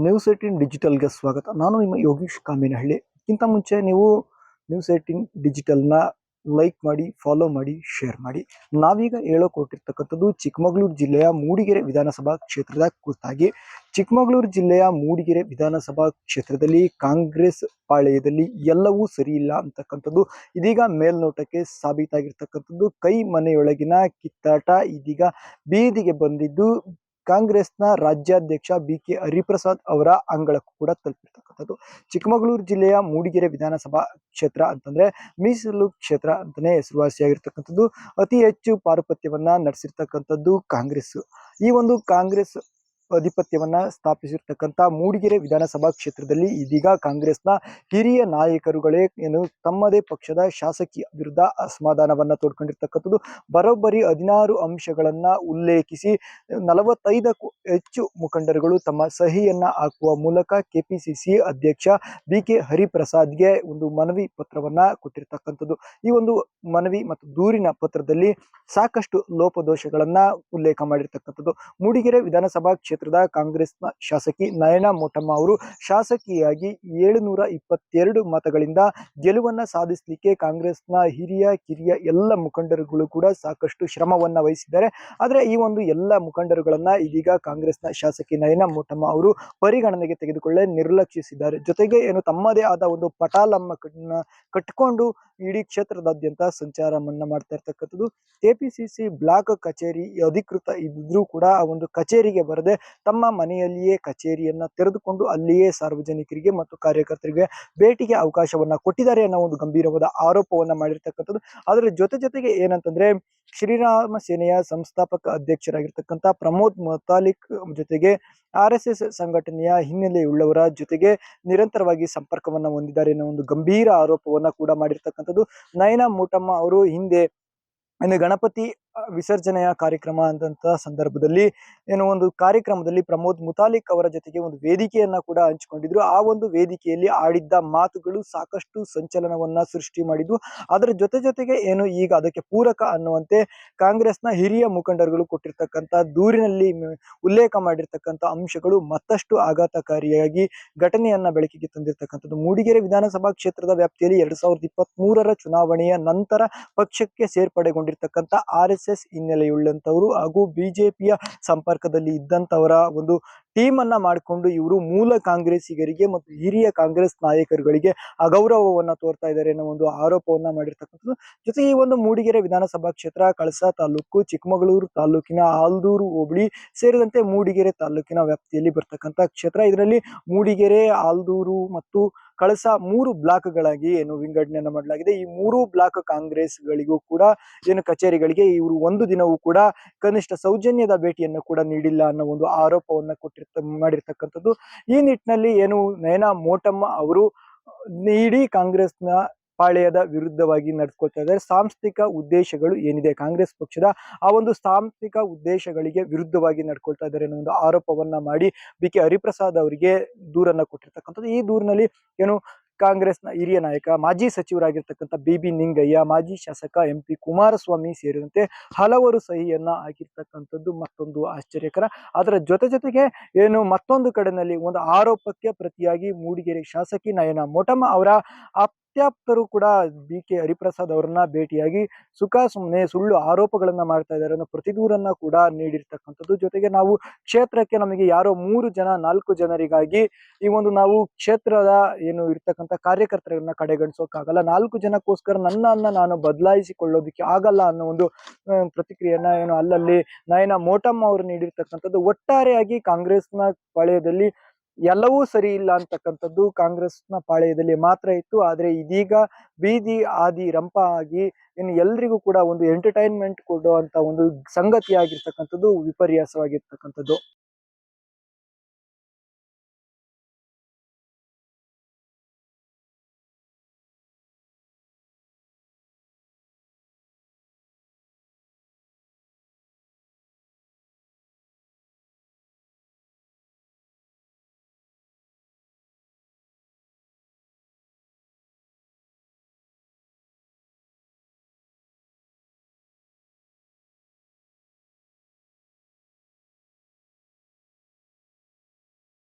News 18 ಡಿಜಿಟಲ್ಗೆ ಸ್ವಾಗತ. ನಾನು ನಿಮ್ಮ ಯೋಗೀಶ್ ಕಾಮಿನಹಳ್ಳಿ. ಇದಕ್ಕಿಂತ ಮುಂಚೆ ನೀವು ನ್ಯೂಸ್ 18 ಡಿಜಿಟಲ್ನ ಲೈಕ್ ಮಾಡಿ, ಫಾಲೋ ಮಾಡಿ, ಶೇರ್ ಮಾಡಿ. ನಾವೀಗ ಹೇಳೋಕೊಟ್ಟಿರ್ತಕ್ಕಂಥದ್ದು ಚಿಕ್ಕಮಗಳೂರು ಜಿಲ್ಲೆಯ ಮೂಡಿಗೆರೆ ವಿಧಾನಸಭಾ ಕ್ಷೇತ್ರದ ಕುರಿತಾಗಿ. ಚಿಕ್ಕಮಗಳೂರು ಜಿಲ್ಲೆಯ ಮೂಡಿಗೆರೆ ವಿಧಾನಸಭಾ ಕ್ಷೇತ್ರದಲ್ಲಿ ಕಾಂಗ್ರೆಸ್ ಪಾಳೆಯದಲ್ಲಿ ಎಲ್ಲವೂ ಸರಿ ಇಲ್ಲ ಅಂತಕ್ಕಂಥದ್ದು ಇದೀಗ ಮೇಲ್ನೋಟಕ್ಕೆ ಸಾಬೀತಾಗಿರ್ತಕ್ಕಂಥದ್ದು. ಕೈ ಮನೆಯೊಳಗಿನ ಕಿತ್ತಾಟ ಇದೀಗ ಬೀದಿಗೆ ಬಂದಿದ್ದು ಕಾಂಗ್ರೆಸ್ನ ರಾಜ್ಯಾಧ್ಯಕ್ಷ BK ಹರಿಪ್ರಸಾದ್ ಅವರ ಅಂಗಳಕ್ಕೂ ಕೂಡ ತಲುಪಿರ್ತಕ್ಕಂಥದ್ದು. ಚಿಕ್ಕಮಗಳೂರು ಜಿಲ್ಲೆಯ ಮೂಡಿಗೆರೆ ವಿಧಾನಸಭಾ ಕ್ಷೇತ್ರ ಅಂತಂದ್ರೆ ಮೀಸಲು ಕ್ಷೇತ್ರ ಅಂತಾನೆ ಹೆಸರುವಾಸಿಯಾಗಿರ್ತಕ್ಕಂಥದ್ದು. ಅತಿ ಹೆಚ್ಚು ಪಾರುಪತ್ಯವನ್ನ ನಡೆಸಿರ್ತಕ್ಕಂಥದ್ದು ಕಾಂಗ್ರೆಸ್. ಈ ಒಂದು ಕಾಂಗ್ರೆಸ್ ಆಧಿಪತ್ಯವನ್ನ ಸ್ಥಾಪಿಸಿರ್ತಕ್ಕಂಥ ಮೂಡಿಗೆರೆ ವಿಧಾನಸಭಾ ಕ್ಷೇತ್ರದಲ್ಲಿ ಇದೀಗ ಕಾಂಗ್ರೆಸ್ನ ಹಿರಿಯ ನಾಯಕರುಗಳೇ ತಮ್ಮದೇ ಪಕ್ಷದ ಶಾಸಕಿ ವಿರುದ್ಧ ಅಸಮಾಧಾನವನ್ನ ತೋಡ್ಕೊಂಡಿರ್ತಕ್ಕಂಥದ್ದು. ಬರೋಬ್ಬರಿ 16 ಅಂಶಗಳನ್ನ ಉಲ್ಲೇಖಿಸಿ 45ಕ್ಕೂ ಹೆಚ್ಚು ಮುಖಂಡರುಗಳು ತಮ್ಮ ಸಹಿಯನ್ನ ಹಾಕುವ ಮೂಲಕ KPCC ಅಧ್ಯಕ್ಷ BK ಹರಿಪ್ರಸಾದ್ಗೆ ಒಂದು ಮನವಿ ಪತ್ರವನ್ನ ಕೊಟ್ಟಿರ್ತಕ್ಕಂಥದ್ದು. ಈ ಒಂದು ಮನವಿ ಮತ್ತು ದೂರಿನ ಪತ್ರದಲ್ಲಿ ಸಾಕಷ್ಟು ಲೋಪದೋಷಗಳನ್ನ ಉಲ್ಲೇಖ ಮಾಡಿರ್ತಕ್ಕಂಥದ್ದು. ಮೂಡಿಗೆರೆ ವಿಧಾನಸಭಾ ಕ್ಷೇತ್ರದ ಕಾಂಗ್ರೆಸ್ನ ಶಾಸಕಿ ನಯನಾ ಮೋಟಮ್ಮ ಅವರು ಶಾಸಕಿಯಾಗಿ 722 ಮತಗಳಿಂದ ಗೆಲುವನ್ನ ಸಾಧಿಸಲಿಕ್ಕೆ ಕಾಂಗ್ರೆಸ್ನ ಹಿರಿಯ ಕಿರಿಯ ಎಲ್ಲ ಮುಖಂಡರುಗಳು ಕೂಡ ಸಾಕಷ್ಟು ಶ್ರಮವನ್ನ ವಹಿಸಿದ್ದಾರೆ. ಆದ್ರೆ ಈ ಒಂದು ಎಲ್ಲ ಮುಖಂಡರುಗಳನ್ನ ಇದೀಗ ಕಾಂಗ್ರೆಸ್ನ ಶಾಸಕಿ ನಯನಾ ಮೋಟಮ್ಮ ಅವರು ಪರಿಗಣನೆಗೆ ತೆಗೆದುಕೊಳ್ಳೆ ನಿರ್ಲಕ್ಷಿಸಿದ್ದಾರೆ. ಜೊತೆಗೆ ತಮ್ಮದೇ ಆದ ಒಂದು ಪಟಾಲಮ್ಮ ಕಟ್ಟಿಕೊಂಡು ಇಡೀ ಕ್ಷೇತ್ರದಾದ್ಯಂತ ಸಂಚಾರವನ್ನ ಮಾಡ್ತಾ ಇರ್ತಕ್ಕಂಥದ್ದು. KPCC ಬ್ಲಾಕ್ ಕಚೇರಿ ಅಧಿಕೃತ ಇದ್ರೂ ಕೂಡ ಆ ಒಂದು ಕಚೇರಿಗೆ ಬರದೆ ತಮ್ಮ ಮನೆಯಲ್ಲಿಯೇ ಕಚೇರಿಯನ್ನ ತೆರೆದುಕೊಂಡು ಅಲ್ಲಿಯೇ ಸಾರ್ವಜನಿಕರಿಗೆ ಮತ್ತು ಕಾರ್ಯಕರ್ತರಿಗೆ ಭೇಟಿಗೆ ಅವಕಾಶವನ್ನ ಕೊಟ್ಟಿದ್ದಾರೆ ಅನ್ನೋ ಒಂದು ಗಂಭೀರವಾದ ಆರೋಪವನ್ನ ಮಾಡಿರ್ತಕ್ಕಂಥದ್ದು. ಅದರ ಜೊತೆಗೆ ಏನಂತಂದ್ರೆ ಶ್ರೀರಾಮ ಸೇನೆಯ ಸಂಸ್ಥಾಪಕ ಅಧ್ಯಕ್ಷರಾಗಿರ್ತಕ್ಕಂಥ ಪ್ರಮೋದ್ ಮುತಾಲಿಕ್ ಜೊತೆಗೆ RSS ಸಂಘಟನೆಯ ಹಿನ್ನೆಲೆಯುಳ್ಳವರ ಜೊತೆಗೆ ನಿರಂತರವಾಗಿ ಸಂಪರ್ಕವನ್ನ ಹೊಂದಿದ್ದಾರೆ ಅನ್ನೋ ಒಂದು ಗಂಭೀರ ಆರೋಪವನ್ನ ಕೂಡ ಮಾಡಿರ್ತಕ್ಕಂಥದ್ದು. ನಯನಾ ಮೋಟಮ್ಮ ಅವರು ಹಿಂದೆ ಗಣಪತಿ ವಿಸರ್ಜನೆಯ ಕಾರ್ಯಕ್ರಮ ಅಂದಂತ ಸಂದರ್ಭದಲ್ಲಿ ಒಂದು ಕಾರ್ಯಕ್ರಮದಲ್ಲಿ ಪ್ರಮೋದ್ ಮುತಾಲಿಕ್ ಅವರ ಜೊತೆಗೆ ಒಂದು ವೇದಿಕೆಯನ್ನ ಕೂಡ ಹಂಚಿಕೊಂಡಿದ್ರು. ಆ ಒಂದು ವೇದಿಕೆಯಲ್ಲಿ ಆಡಿದ್ದ ಮಾತುಗಳು ಸಾಕಷ್ಟು ಸಂಚಲನವನ್ನ ಸೃಷ್ಟಿ ಮಾಡಿದ್ವು. ಅದರ ಜೊತೆಗೆ ಈಗ ಅದಕ್ಕೆ ಪೂರಕ ಅನ್ನುವಂತೆ ಕಾಂಗ್ರೆಸ್ನ ಹಿರಿಯ ಮುಖಂಡರುಗಳು ಕೊಟ್ಟಿರ್ತಕ್ಕಂಥ ದೂರಿನಲ್ಲಿ ಉಲ್ಲೇಖ ಮಾಡಿರ್ತಕ್ಕಂಥ ಅಂಶಗಳು ಮತ್ತಷ್ಟು ಆಘಾತಕಾರಿಯಾಗಿ ಘಟನೆಯನ್ನ ಬೆಳಕಿಗೆ ತಂದಿರ್ತಕ್ಕಂಥದ್ದು. ಮೂಡಿಗೆರೆ ವಿಧಾನಸಭಾ ಕ್ಷೇತ್ರದ ವ್ಯಾಪ್ತಿಯಲ್ಲಿ 2023ರ ಚುನಾವಣೆಯ ನಂತರ ಪಕ್ಷಕ್ಕೆ ಸೇರ್ಪಡೆಗೊಂಡಿರ್ತಕ್ಕಂಥ RSS ಹಿನ್ನೆಲೆಯುಳ್ಳಂತವರು ಹಾಗೂ ಬಿಜೆಪಿಯ ಸಂಪರ್ಕದಲ್ಲಿ ಇದ್ದಂತವರ ಒಂದು ಟೀಮ್ ಅನ್ನ ಮಾಡಿಕೊಂಡು ಇವರು ಮೂಲ ಕಾಂಗ್ರೆಸ್ಸಿಗರಿಗೆ ಮತ್ತು ಹಿರಿಯ ಕಾಂಗ್ರೆಸ್ ನಾಯಕರುಗಳಿಗೆ ಅಗೌರವವನ್ನ ತೋರ್ತಾ ಇದ್ದಾರೆ ಅನ್ನೋ ಒಂದು ಆರೋಪವನ್ನ ಮಾಡಿರ್ತಕ್ಕಂಥದ್ದು. ಜೊತೆಗೆ ಈ ಒಂದು ಮೂಡಿಗೆರೆ ವಿಧಾನಸಭಾ ಕ್ಷೇತ್ರ ಕಳಸಾ ತಾಲೂಕು, ಚಿಕ್ಕಮಗಳೂರು ತಾಲೂಕಿನ ಆಲ್ದೂರು ಹೋಬಳಿ ಸೇರಿದಂತೆ ಮೂಡಿಗೆರೆ ತಾಲೂಕಿನ ವ್ಯಾಪ್ತಿಯಲ್ಲಿ ಬರ್ತಕ್ಕಂಥ ಕ್ಷೇತ್ರ. ಇದರಲ್ಲಿ ಮೂಡಿಗೆರೆ, ಆಲ್ದೂರು ಮತ್ತು ಕಳಸಾ 3 ಬ್ಲಾಕ್ಗಳಾಗಿ ವಿಂಗಡಣೆಯನ್ನ ಮಾಡಲಾಗಿದೆ. ಈ 3 ಬ್ಲಾಕ್ ಕಾಂಗ್ರೆಸ್ಗಳಿಗೂ ಕೂಡ ಕಚೇರಿಗಳಿಗೆ ಇವರು ಒಂದು ದಿನವೂ ಕೂಡ ಕನಿಷ್ಠ ಸೌಜನ್ಯದ ಭೇಟಿಯನ್ನು ಕೂಡ ನೀಡಿಲ್ಲ ಅನ್ನೋ ಒಂದು ಆರೋಪವನ್ನ ಮಾಡಿರ್ತಕ್ಕಂಥದ್ದು. ಈ ನಿಟ್ಟಿನಲ್ಲಿ ನಯನಾ ಮೋಟಮ್ಮ ಅವರು ಇಡೀ ಕಾಂಗ್ರೆಸ್ನ ಪಾಳೆಯದ ವಿರುದ್ಧವಾಗಿ ನಡೆದುಕೊಳ್ತಾ ಇದ್ದಾರೆ. ಸಾಂಸ್ಥಿಕ ಉದ್ದೇಶಗಳು ಏನಿದೆ ಕಾಂಗ್ರೆಸ್ ಪಕ್ಷದ ಆ ಒಂದು ಸಾಂಸ್ಥಿಕ ಉದ್ದೇಶಗಳಿಗೆ ವಿರುದ್ಧವಾಗಿ ನಡ್ಕೊಳ್ತಾ ಇದ್ದಾರೆ ಅನ್ನೋ ಒಂದು ಆರೋಪವನ್ನ ಮಾಡಿ BK ಹರಿಪ್ರಸಾದ್ ಅವರಿಗೆ ದೂರನ್ನ ಕೊಟ್ಟಿರ್ತಕ್ಕಂಥದ್ದು. ಈ ದೂರಿನಲ್ಲಿ ಕಾಂಗ್ರೆಸ್ನ ಹಿರಿಯ ನಾಯಕ, ಮಾಜಿ ಸಚಿವರಾಗಿರ್ತಕ್ಕಂಥ BB ನಿಂಗಯ್ಯ, ಮಾಜಿ ಶಾಸಕ MP ಕುಮಾರಸ್ವಾಮಿ ಸೇರಿದಂತೆ ಹಲವರು ಸಹಿಯನ್ನ ಹಾಕಿರ್ತಕ್ಕಂಥದ್ದು ಮತ್ತೊಂದು ಆಶ್ಚರ್ಯಕರ. ಅದರ ಜೊತೆಗೆ ಮತ್ತೊಂದು ಕಡೆನಲ್ಲಿ ಒಂದು ಆರೋಪಕ್ಕೆ ಪ್ರತಿಯಾಗಿ ಮೂಡಿಗೆರೆ ಶಾಸಕಿ ನಯನಾ ಮೋಟಮ್ಮ ಅವರ ಅತ್ಯಾಪ್ತರು ಕೂಡ BK ಹರಿಪ್ರಸಾದ್ ಅವರನ್ನ ಭೇಟಿಯಾಗಿ ಸುಮ್ಮನೆ ಸುಳ್ಳು ಆರೋಪಗಳನ್ನ ಮಾಡ್ತಾ ಇದ್ದಾರೆ ಅನ್ನೋ ಪ್ರತಿದೂರನ್ನ ಕೂಡ ನೀಡಿರ್ತಕ್ಕಂಥದ್ದು. ಜೊತೆಗೆ ನಾವು ಕ್ಷೇತ್ರಕ್ಕೆ ನಮಗೆ ಯಾರೋ 3 ಜನ 4 ಜನರಿಗಾಗಿ ಈ ಒಂದು ನಾವು ಕ್ಷೇತ್ರದ ಇರ್ತಕ್ಕಂಥ ಕಾರ್ಯಕರ್ತರನ್ನ ಕಡೆಗಣಿಸೋಕ್ಕಾಗಲ್ಲ, 4 ಜನಕ್ಕೋಸ್ಕರ ನನ್ನನ್ನ ನಾನು ಬದಲಾಯಿಸಿಕೊಳ್ಳೋದಕ್ಕೆ ಆಗಲ್ಲ ಅನ್ನೋ ಒಂದು ಪ್ರತಿಕ್ರಿಯೆಯನ್ನ ಅಲ್ಲಲ್ಲಿ ನಯನಾ ಮೋಟಮ್ಮ ಅವರು ನೀಡಿರ್ತಕ್ಕಂಥದ್ದು. ಒಟ್ಟಾರೆಯಾಗಿ ಕಾಂಗ್ರೆಸ್ನ ಪಾಳೆಯದಲ್ಲಿ ಎಲ್ಲವೂ ಸರಿ ಇಲ್ಲ ಅಂತಕ್ಕಂಥದ್ದು ಕಾಂಗ್ರೆಸ್ನ ಪಾಳೆಯದಲ್ಲಿ ಮಾತ್ರ ಇತ್ತು. ಆದ್ರೆ ಇದೀಗ ಬೀದಿ ಆದಿ ರಂಪ ಆಗಿ ಎಲ್ರಿಗೂ ಕೂಡ ಒಂದು ಎಂಟರ್ಟೈನ್ಮೆಂಟ್ ಕೊಡುವಂತ ಒಂದು ಸಂಗತಿಯಾಗಿರ್ತಕ್ಕಂಥದ್ದು ವಿಪರ್ಯಾಸವಾಗಿರ್ತಕ್ಕಂಥದ್ದು.